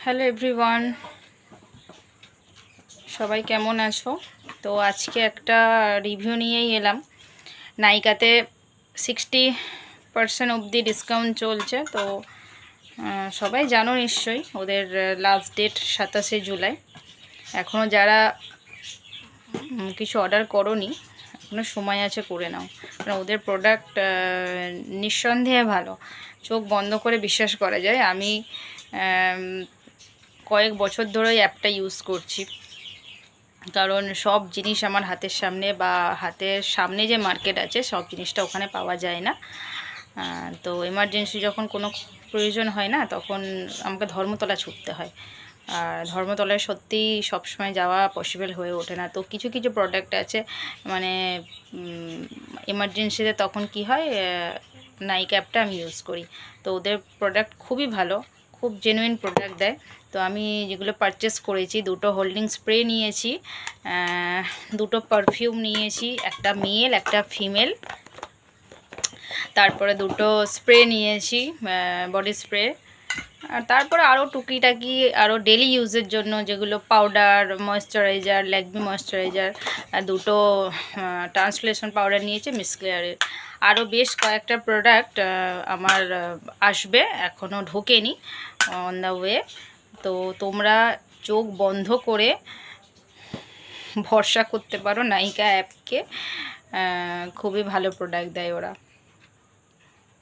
Hello everyone, সবাই কেমন আছো? তো আজকে একটা রিভিউ নিয়েই এলাম। নাইকাতে 60% অবধি ডিসকাউন্ট চলছে। তো সবাই জানো নিশ্চয়ই, ওদের লাস্ট ডেট 27শে জুলাই। এখনও যারা কিছু অর্ডার করোনি, এখনও সময় আছে, করে নাও। কারণ ওদের প্রোডাক্ট নিঃসন্দেহে ভালো, চোখ বন্ধ করে বিশ্বাস করা যায়। আমি কয়েক বছর ধরেই অ্যাপটা ইউজ করছি, কারণ সব জিনিস আমার হাতের সামনে বা হাতের সামনে যে মার্কেট আছে সব জিনিসটা ওখানে পাওয়া যায় না। তো এমার্জেন্সি যখন কোনো প্রয়োজন হয় না, তখন আমাকে ধর্মতলা ছুটতে হয়। আর ধর্মতলায় সত্যিই সবসময় যাওয়া পসিবল হয়ে ওঠে না। তো কিছু কিছু প্রোডাক্ট আছে, মানে এমার্জেন্সিতে তখন কি হয়, নাইকা অ্যাপটা আমি ইউজ করি। তো ওদের প্রোডাক্ট খুবই ভালো, খুব জেনুইন প্রোডাক্ট দেয়। তো আমি যেগুলো পারচেস করেছি, দুটো হোল্ডিং স্প্রে নিয়েছি, দুটো পারফিউম নিয়েছি, একটা মেল একটা ফিমেল, তারপরে দুটো স্প্রে নিয়েছি, বডি স্প্রে। আর তারপরে আরও টুকিটাকি আরও ডেলি ইউজের জন্য যেগুলো পাউডার, ময়েশ্চারাইজার, ল্যাকমি ময়েশ্চারাইজার, দুটো ট্রান্সলেশন পাউডার নিয়েছি মিস ক্লিয়ারের। আরও বেশ কয়েকটা প্রোডাক্ট আমার আসবে, এখনও ঢোকেনি, অন দ্য ওয়ে। তো তোমরা চোখ বন্ধ করে ভরসা করতে পারো নাইকা অ্যাপকে, খুবই ভালো প্রোডাক্ট দেয় ওরা।